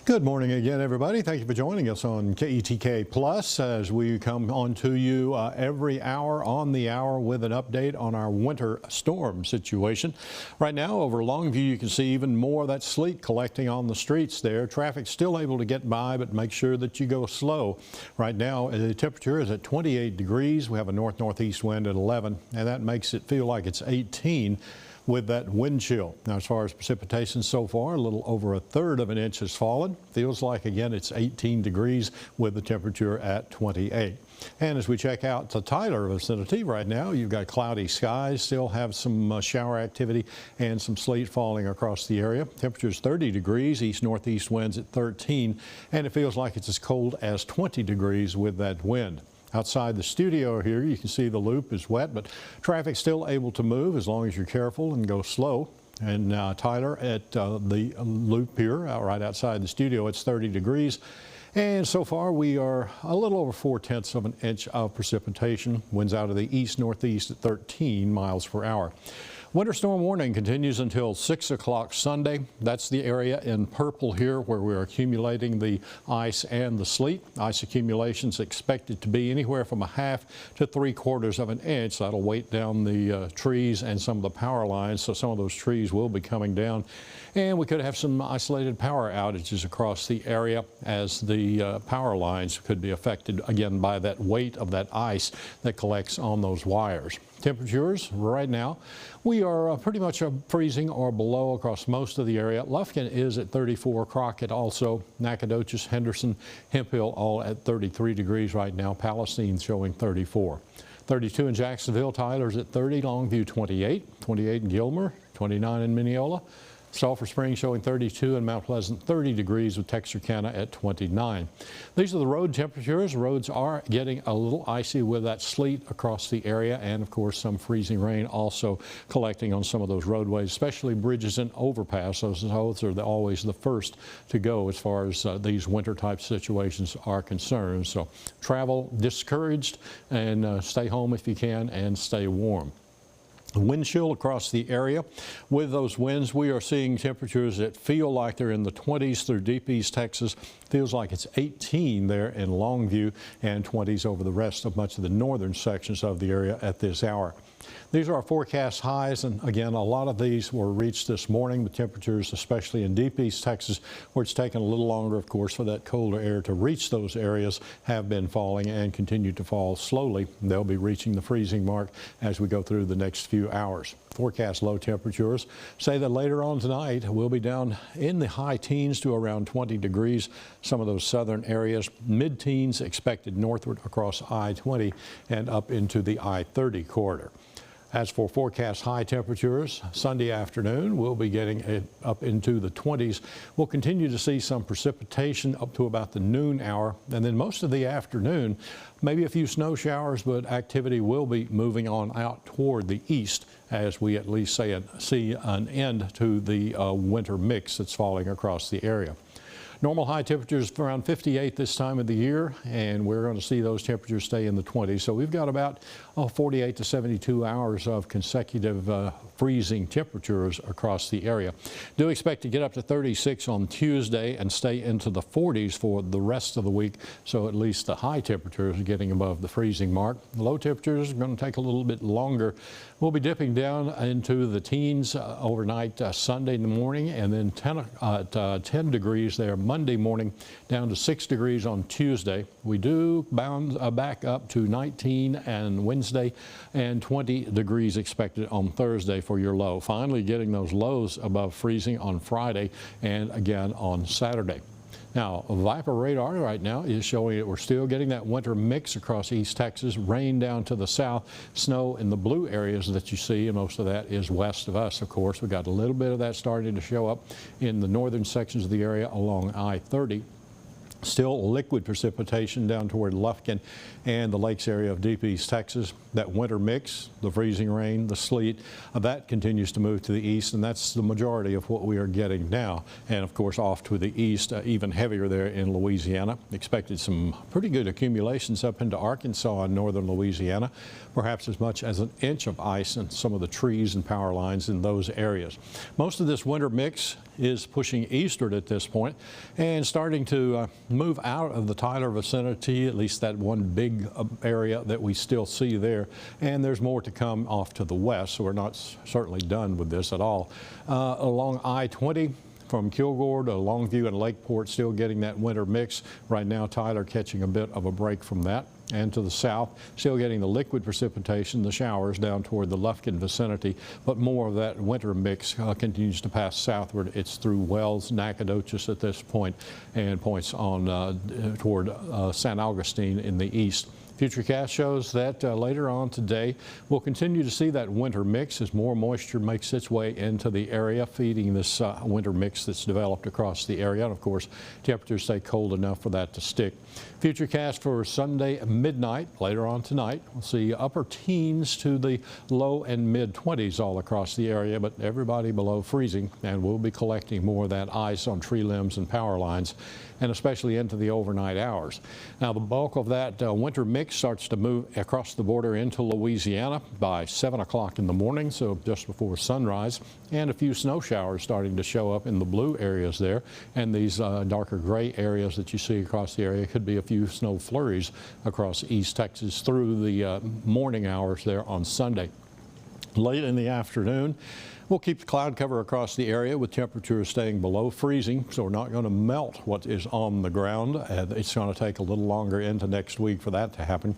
Good morning again, everybody. Thank you for joining us on KETK Plus as we come on to you every hour on the hour with an update on our winter storm situation. Right now over Longview, you can see even more of that sleet collecting on the streets there. Traffic still able to get by, but make sure that you go slow. Right now, the temperature is at 28 degrees. We have a north-northeast wind at 11, and that makes it feel like it's 18. With that wind chill. Now, as far as precipitation so far, a little over 1/3 of an inch has fallen. Feels like, again, it's 18 degrees with the temperature at 28. And as we check out the Tyler vicinity right now, you've got cloudy skies, still have some shower activity and some sleet falling across the area. Temperature is 30 degrees, east-northeast winds at 13, and it feels like it's as cold as 20 degrees with that wind. Outside the studio here, you can see the loop is wet, but traffic still able to move as long as you're careful and go slow. And Tyler at the loop here, right outside the studio, it's 30 degrees. And so far, we are a little over 4/10 of an inch of precipitation. Winds out of the east-northeast at 13 miles per hour. Winter storm warning continues until 6 o'clock Sunday. That's the area in purple here where we're accumulating the ice and the sleet. Ice accumulations expected to be anywhere from 1/2 to 3/4 of an inch. That'll weight down the trees and some of the power lines, so some of those trees will be coming down. And we could have some isolated power outages across the area as the power lines could be affected again by that weight of that ice that collects on those wires. Temperatures right now, we are pretty much freezing or below across most of the area. Lufkin is at 34, Crockett also, Nacogdoches, Henderson, Hemphill all at 33 degrees right now. Palestine showing 34. 32 in Jacksonville, Tyler's at 30, Longview 28, 28 in Gilmer, 29 in Mineola. Sulphur Springs showing 32 and Mount Pleasant 30 degrees with Texarkana at 29. These are the road temperatures. Roads are getting a little icy with that sleet across the area and of course some freezing rain also collecting on some of those roadways, especially bridges and overpasses. Those are always the first to go as far as these winter type situations are concerned. So travel discouraged and stay home if you can and stay warm. Wind chill across the area. With those winds, we are seeing temperatures that feel like they're in the 20s through deep East Texas. Feels like it's 18 there in Longview and 20s over the rest of much of the northern sections of the area at this hour. These are our forecast highs, and again, a lot of these were reached this morning. The temperatures, especially in deep East Texas, where it's taken a little longer, of course, for that colder air to reach those areas, have been falling and continue to fall slowly. They'll be reaching the freezing mark as we go through the next few hours. Forecast low temperatures say that later on tonight we'll be down in the high teens to around 20 degrees. Some of those southern areas, mid-teens expected northward across I-20 and up into the I-30 corridor. As for forecast high temperatures, Sunday afternoon, we'll be getting it up into the 20s. We'll continue to see some precipitation up to about the noon hour, and then most of the afternoon, maybe a few snow showers, but activity will be moving on out toward the east as we at least see an end to the winter mix that's falling across the area. Normal high temperatures around 58 this time of the year, and we're going to see those temperatures stay in the 20s. So we've got about 48 to 72 hours of consecutive freezing temperatures across the area. Do expect to get up to 36 on Tuesday and stay into the 40s for the rest of the week. So at least the high temperatures are getting above the freezing mark. The low temperatures are going to take a little bit longer. We'll be dipping down into the teens overnight Sunday in the morning, and then 10 degrees there Monday morning, down to 6 degrees on Tuesday. We do bounce back up to 19 and Wednesday, and 20 degrees expected on Thursday for your low. Finally getting those lows above freezing on Friday and again on Saturday. Now, Viper radar right now is showing that we're still getting that winter mix across East Texas, rain down to the south, snow in the blue areas that you see, and most of that is west of us, of course. We've got a little bit of that starting to show up in the northern sections of the area along I-30. Still liquid precipitation down toward Lufkin and the lakes area of deep East Texas. That winter mix, the freezing rain, the sleet, that continues to move to the east, and that's the majority of what we are getting now. And of course off to the east, even heavier there in Louisiana. Expected some pretty good accumulations up into Arkansas and northern Louisiana, perhaps as much as an inch of ice in some of the trees and power lines in those areas. Most of this winter mix is pushing eastward at this point and starting to move out of the Tyler vicinity, at least that one big area that we still see there. And there's more to come off to the west, so we're not certainly done with this at all. Along I-20, from Kilgore to Longview and Lakeport, still getting that winter mix. Right now, Tyler catching a bit of a break from that. And to the south, still getting the liquid precipitation, the showers down toward the Lufkin vicinity, but more of that winter mix continues to pass southward. It's through Wells, Nacogdoches at this point, and points on toward San Augustine in the east. Futurecast shows that later on today, we'll continue to see that winter mix as more moisture makes its way into the area, feeding this winter mix that's developed across the area. And of course, temperatures stay cold enough for that to stick. Futurecast for Sunday midnight, later on tonight, we'll see upper teens to the low and mid 20s all across the area, but everybody below freezing, and we'll be collecting more of that ice on tree limbs and power lines, and especially into the overnight hours. Now, the bulk of that winter mix starts to move across the border into Louisiana by 7 o'clock in the morning, so just before sunrise, and a few snow showers starting to show up in the blue areas there, and these darker gray areas that you see across the area could be a few snow flurries across East Texas through the morning hours there on Sunday. Late in the afternoon, we'll keep the cloud cover across the area with temperatures staying below freezing, so we're not going to melt what is on the ground. It's going to take a little longer into next week for that to happen.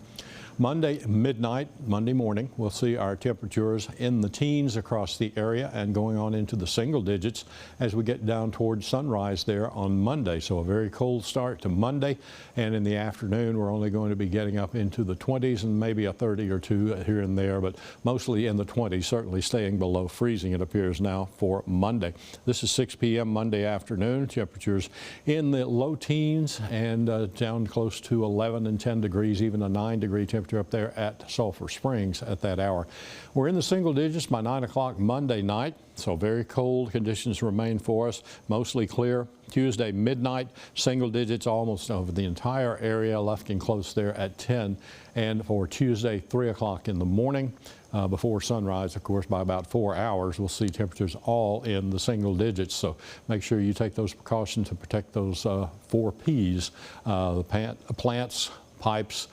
Monday midnight, Monday morning, we'll see our temperatures in the teens across the area and going on into the single digits as we get down towards sunrise there on Monday. So a very cold start to Monday, and in the afternoon we're only going to be getting up into the 20s and maybe a 30 or 2 here and there, but mostly in the 20s, certainly staying below freezing it appears now for Monday. This is 6 p.m. Monday afternoon. Temperatures in the low teens and down close to 11 and 10 degrees, even a 9-degree temperature up there at Sulphur Springs at that hour. We're in the single digits by 9 o'clock Monday night, so very cold conditions remain for us, mostly clear. Tuesday midnight, single digits almost over the entire area, Lufkin close there at 10. And for Tuesday, 3 o'clock in the morning, before sunrise, of course, by about 4 hours, we'll see temperatures all in the single digits. So make sure you take those precautions to protect those 4 Ps, the plants, pipes,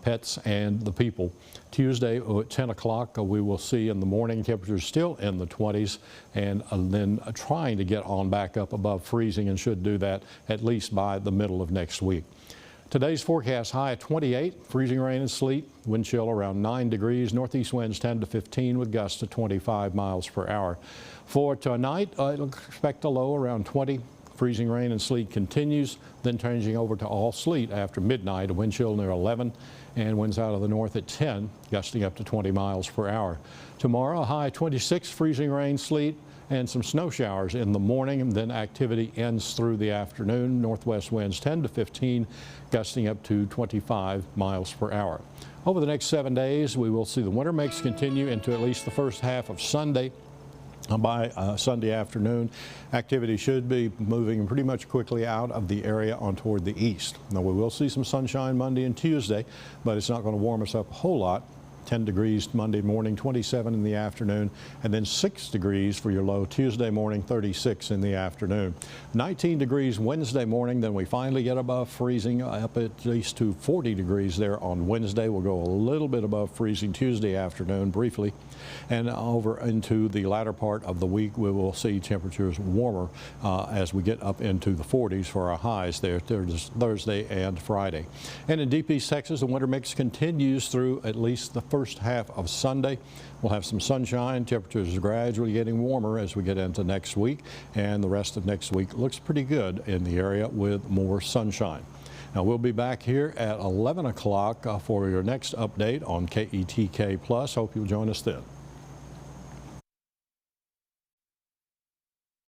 pets, and the people. Tuesday at 10 o'clock, we will see in the morning temperatures still in the 20s, and then trying to get on back up above freezing, and should do that at least by the middle of next week. Today's forecast high at 28, freezing rain and sleet, wind chill around 9 degrees, northeast winds 10 to 15 with gusts to 25 miles per hour. For tonight, expect a low around 20. Freezing rain and sleet continues, then changing over to all sleet after midnight, a wind chill near 11, and winds out of the north at 10, gusting up to 20 miles per hour. Tomorrow, a high 26, freezing rain, sleet, and some snow showers in the morning, and then activity ends through the afternoon. Northwest winds 10 to 15, gusting up to 25 miles per hour. Over the next 7 days, we will see the winter mix continue into at least the first half of Sunday. By Sunday afternoon, activity should be moving pretty much quickly out of the area on toward the east. Now, we will see some sunshine Monday and Tuesday, but it's not going to warm us up a whole lot. 10 degrees Monday morning, 27 in the afternoon, and then 6 degrees for your low Tuesday morning, 36 in the afternoon. 19 degrees Wednesday morning, then we finally get above freezing, up at least to 40 degrees there on Wednesday. We'll go a little bit above freezing Tuesday afternoon briefly, and over into the latter part of the week we will see temperatures warmer as we get up into the 40s for our highs there Thursday and Friday. And in deep East Texas, the winter mix continues through at least the first half of Sunday. We'll have some sunshine. Temperatures are gradually getting warmer as we get into next week, and the rest of next week looks pretty good in the area with more sunshine. Now, we'll be back here at 11 o'clock for your next update on KETK Plus. Hope you'll join us then.